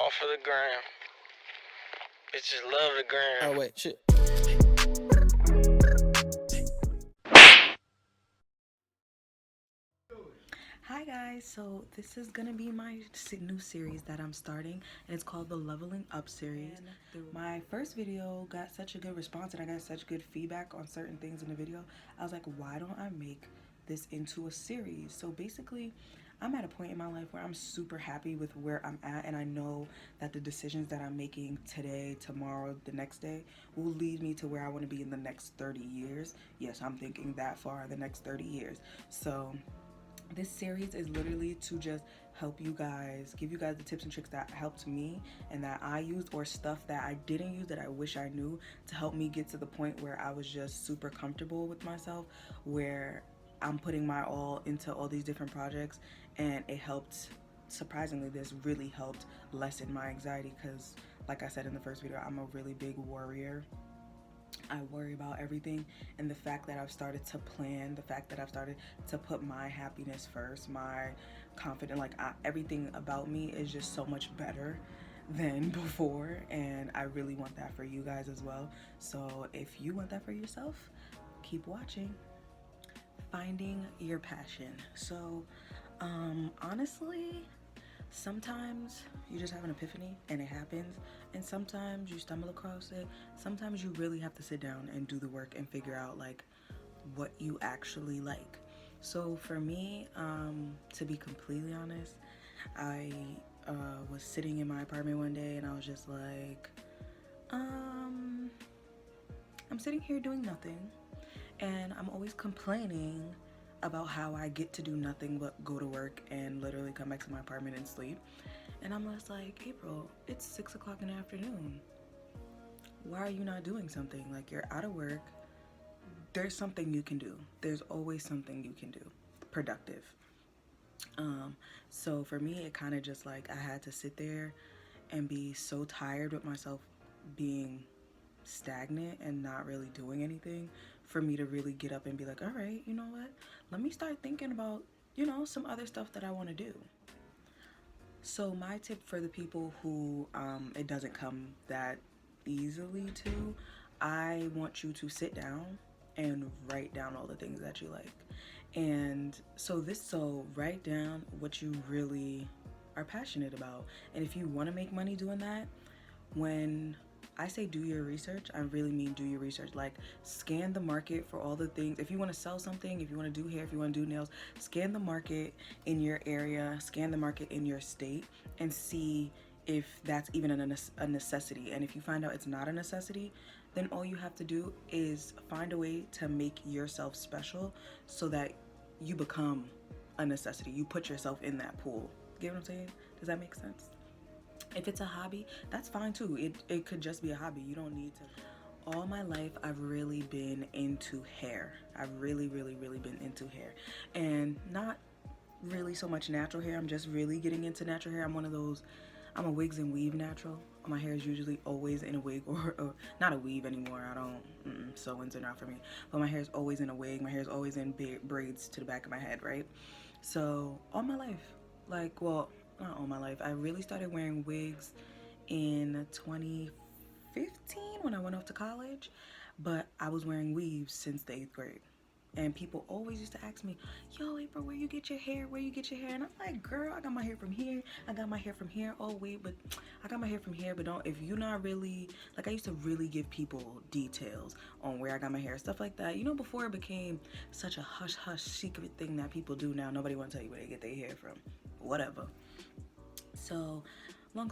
all for the gram. Bitches love the gram. Oh wait, shit. Hi guys, so this is gonna be my new series that I'm starting, and it's called the Leveling Up series. My first video got such a good response and I got such good feedback on certain things in the video. I was like, why don't I make this into a series? So basically, I'm at a point in my life where I'm super happy with where I'm at, and I know that the decisions that I'm making today, tomorrow, the next day will lead me to where I want to be in the next 30 years. Yes, I'm thinking that far, the next 30 years. So this series is literally to just help you guys, give you guys the tips and tricks that helped me and that I used, or stuff that I didn't use that I wish I knew, to help me get to the point where I was just super comfortable with myself, where I'm putting my all into all these different projects. And it helped, surprisingly, this really helped lessen my anxiety, because like I said in the first video, I'm a really big worrier. I worry about everything, and the fact that I've started to plan, the fact that I've started to put my happiness first, my confidence, like everything about me is just so much better than before, and I really want that for you guys as well. So if you want that for yourself, keep watching. Finding your passion. So honestly, sometimes you just have an epiphany and it happens, and sometimes you stumble across it. Sometimes you really have to sit down and do the work and figure out like what you actually like. So for me, to be completely honest, I was sitting in my apartment one day and I was just like, I'm sitting here doing nothing, and I'm always complaining about how I get to do nothing but go to work and literally come back to my apartment and sleep. And I'm just like, April, it's 6 o'clock in the afternoon. Why are you not doing something? Like, you're out of work. There's something you can do. There's always something you can do. Productive. So for me, it kind of just like I had to sit there and be so tired with myself being stagnant and not really doing anything, for me to really get up and be like, all right, you know what? Let me start thinking about, some other stuff that I want to do. So my tip for the people who it doesn't come that easily to, I want you to sit down and write down all the things that you like. And so write down what you really are passionate about. And if you want to make money doing that, when I say do your research, I really mean do your research. Like, scan the market for all the things. If you want to sell something, if you want to do hair, if you want to do nails, scan the market in your area, scan the market in your state, and see if that's even a necessity. And if you find out it's not a necessity, then all you have to do is find a way to make yourself special so that you become a necessity. You put yourself in that pool. Get what I'm saying? Does that make sense? If it's a hobby, that's fine too. It could just be a hobby. You don't need to. All my life, I've really been into hair. I've really, really, really been into hair. And not really so much natural hair. I'm just really getting into natural hair. I'm a wigs and weave natural. My hair is usually always in a wig, or not a weave anymore. I don't, sew-ins are not for me. But my hair is always in a wig. My hair is always in braids to the back of my head, right? So all my life, like, well, not all my life. I really started wearing wigs in 2015 when I went off to college, but I was wearing weaves since the 8th grade. And people always used to ask me, yo, April, where you get your hair? Where you get your hair? And I'm like, girl, I got my hair from here. I got my hair from here. Oh, wait, but I got my hair from here. But don't, if you're not really, like, I used to really give people details on where I got my hair, stuff like that. Before it became such a hush-hush secret thing that people do now. Nobody want to tell you where they get their hair from. Whatever. So,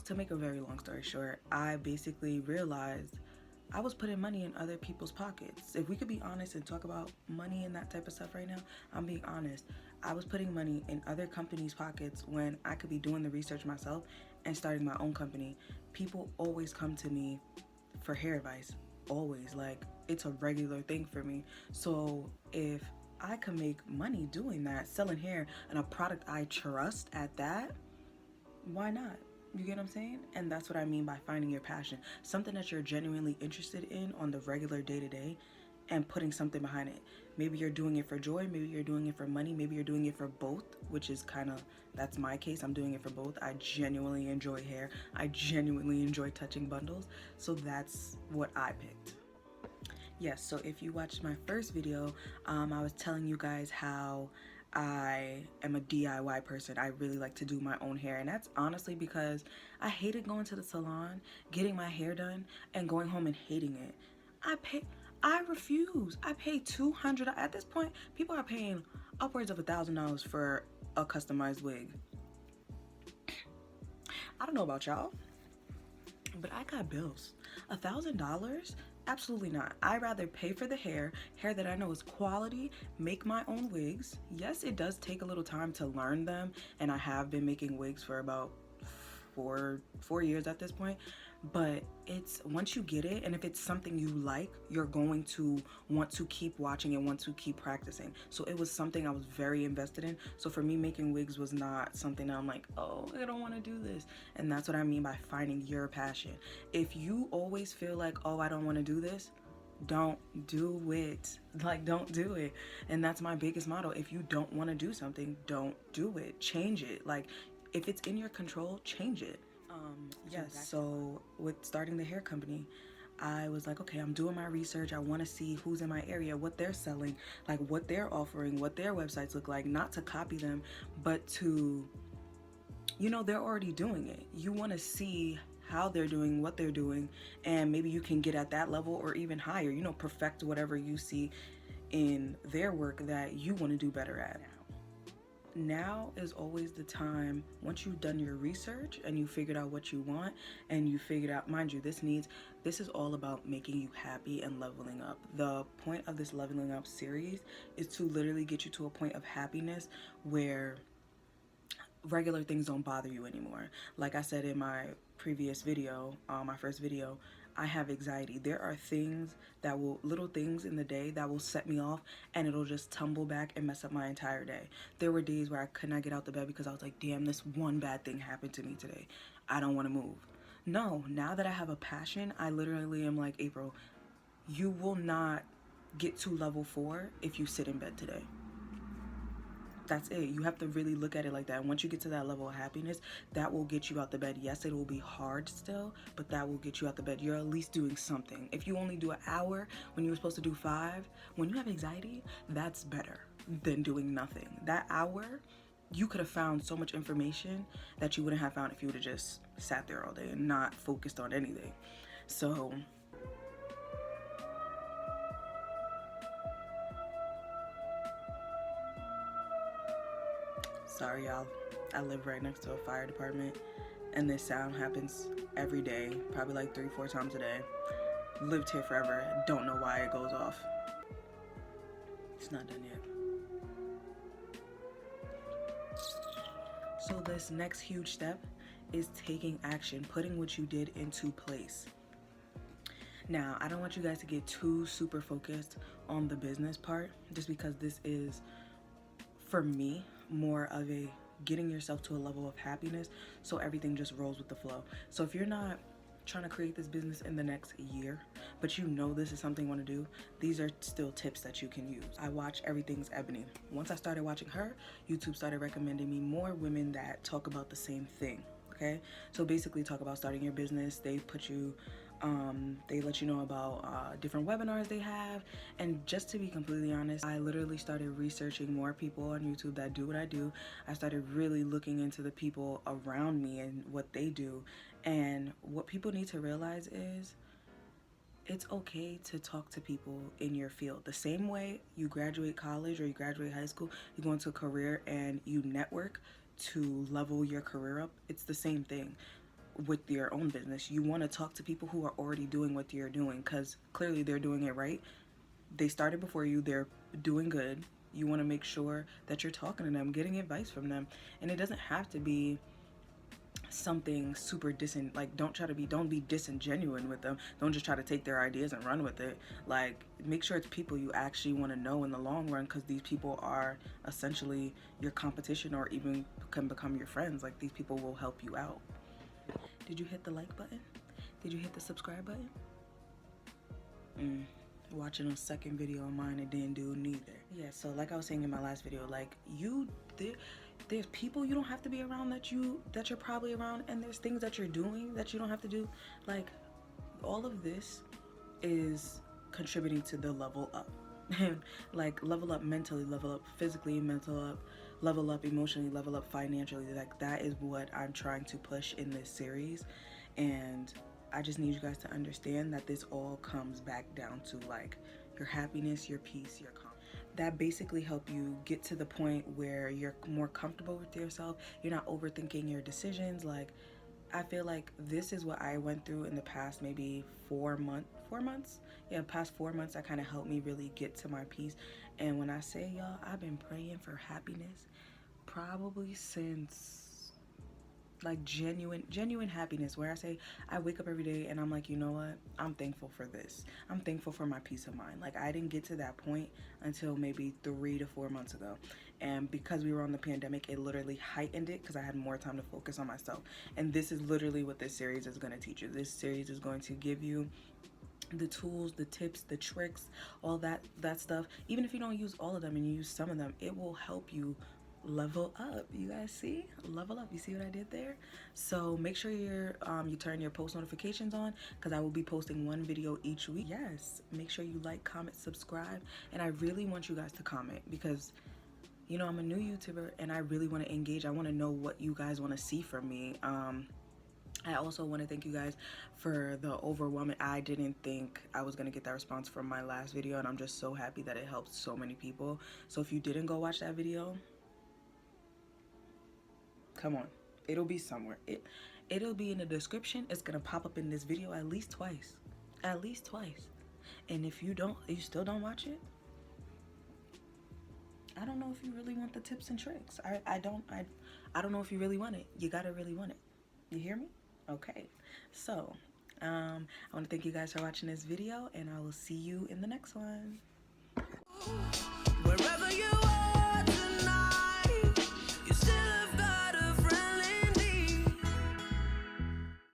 to make a very long story short, I basically realized I was putting money in other people's pockets. If we could be honest and talk about money and that type of stuff right now, I'm being honest. I was putting money in other companies' pockets when I could be doing the research myself and starting my own company. People always come to me for hair advice. Always. Like, it's a regular thing for me. So if I can make money doing that, selling hair, and a product I trust at that, why not? You get what I'm saying? And that's what I mean by finding your passion. Something that you're genuinely interested in on the regular day-to-day, and putting something behind it. Maybe you're doing it for joy, maybe you're doing it for money, maybe you're doing it for both, which is kind of, that's my case. I'm doing it for both. I genuinely enjoy hair. I genuinely enjoy touching bundles. So that's what I picked. Yes, so if you watched my first video, I was telling you guys how I am a DIY person. I really like to do my own hair, and that's honestly because I hated going to the salon, getting my hair done, and going home and hating it. I refuse. I pay $200. At this point, people are paying upwards of $1,000 for a customized wig. I don't know about y'all, but I got bills. $1,000? Absolutely not. I'd rather pay for the hair that I know is quality, make my own wigs. Yes, it does take a little time to learn them, and I have been making wigs for about four years at this point. But it's, once you get it, and if it's something you like, you're going to want to keep watching and want to keep practicing. So it was something I was very invested in. So for me, making wigs was not something that I'm like, oh, I don't want to do this. And that's what I mean by finding your passion. If you always feel like, oh, I don't want to do this, don't do it. Like, don't do it. And that's my biggest motto. If you don't want to do something, don't do it. Change it. Like, if it's in your control, change it. Yes, so with starting the hair company, I was like, okay, I'm doing my research. I want to see who's in my area, what they're selling, like what they're offering, what their websites look like, not to copy them, but to, you know, they're already doing it. You want to see how they're doing, what they're doing, and maybe you can get at that level or even higher, you know, perfect whatever you see in their work that you want to do better at. Now is always the time, once you've done your research and you figured out what you want and you figured out, mind you, this is all about making you happy and leveling up. The point of this leveling up series is to literally get you to a point of happiness where regular things don't bother you anymore. Like I said in my previous video, my first video, I have anxiety. There are things that will, little things in the day that will set me off, and it'll just tumble back and mess up my entire day. There were days where I could not get out the bed because I was like, damn, this one bad thing happened to me today. I don't want to move. No, now that I have a passion, I literally am like, April, you will not get to level 4 if you sit in bed today. That's it. You have to really look at it like that. And once you get to that level of happiness, that will get you out the bed. Yes, it will be hard still, but that will get you out the bed. You're at least doing something. If you only do an hour when you were supposed to do 5, when you have anxiety, that's better than doing nothing. That hour, you could have found so much information that you wouldn't have found if you would have just sat there all day and not focused on anything. So sorry, y'all. I live right next to a fire department, and this sound happens every day, probably like 3-4 times a day. Lived here forever. Don't know why it goes off. It's not done yet. So this next huge step is taking action, putting what you did into place. Now, I don't want you guys to get too super focused on the business part, just because this is, for me, more of a getting yourself to a level of happiness so everything just rolls with the flow. So if you're not trying to create this business in the next year, but you know this is something you want to do, these are still tips that you can use. I watch Everything's Ebony. Once I started watching her, YouTube started recommending me more women that talk about the same thing. Okay, so basically talk about starting your business. They put you they let you know about different webinars they have. And just to be completely honest, I literally started researching more people on YouTube that do what I do. I started really looking into the people around me and what they do. And what people need to realize is it's okay to talk to people in your field. The same way you graduate college or you graduate high school, you go into a career and you network to level your career up. It's the same thing with your own business. You want to talk to people who are already doing what you're doing, because clearly they're doing it right. They started before you, they're doing good. You want to make sure that you're talking to them, getting advice from them. And it doesn't have to be something super don't be disingenuous with them. Don't just try to take their ideas and run with it. Like, make sure it's people you actually want to know in the long run, because these people are essentially your competition or even can become your friends. Like, these people will help you out. Did you hit the like button? Did you hit the subscribe button? watching a second video of mine and didn't do neither. Yeah, so like I was saying in my last video, like there's people you don't have to be around that you're probably around, and there's things that you're doing that you don't have to do. Like, all of this is contributing to the level up. And like, level up mentally, level up physically, level up emotionally, level up financially. Like, that is what I'm trying to push in this series. And I just need you guys to understand that this all comes back down to like your happiness, your peace, your calm. That basically help you get to the point where you're more comfortable with yourself. You're not overthinking your decisions. Like, I feel like this is what I went through in the past maybe 4 months. Yeah, past 4 months, that kind of helped me really get to my peace. And when I say, y'all, I've been praying for happiness probably since, like, genuine happiness, where I say I wake up every day and I'm like, you know what, I'm thankful for this. I'm thankful for my peace of mind. Like, I didn't get to that point until maybe 3 to 4 months ago, and because we were on the pandemic, it literally heightened it because I had more time to focus on myself. And this is literally what this series is going to teach you. This series is going to give you the tools, the tips, the tricks, all that stuff. Even if you don't use all of them and you use some of them, it will help you level up. You guys see? Level up. You see what I did there? So make sure you turn your post notifications on, because I will be posting one video each week. Yes, make sure you like, comment, subscribe, and I really want you guys to comment, because you know I'm a new YouTuber and I really want to engage. I want to know what you guys want to see from me. I also want to thank you guys for the overwhelming. I didn't think I was going to get that response from my last video, and I'm just so happy that it helped so many people. So if you didn't go watch that video, come on, it'll be somewhere. It'll be in the description. It's going to pop up in this video at least twice. And if you still don't watch it, I don't know if you really want the tips and tricks. I don't know if you really want it. You gotta really want it. You hear me? Okay. So, I want to thank you guys for watching this video, and I will see you in the next one.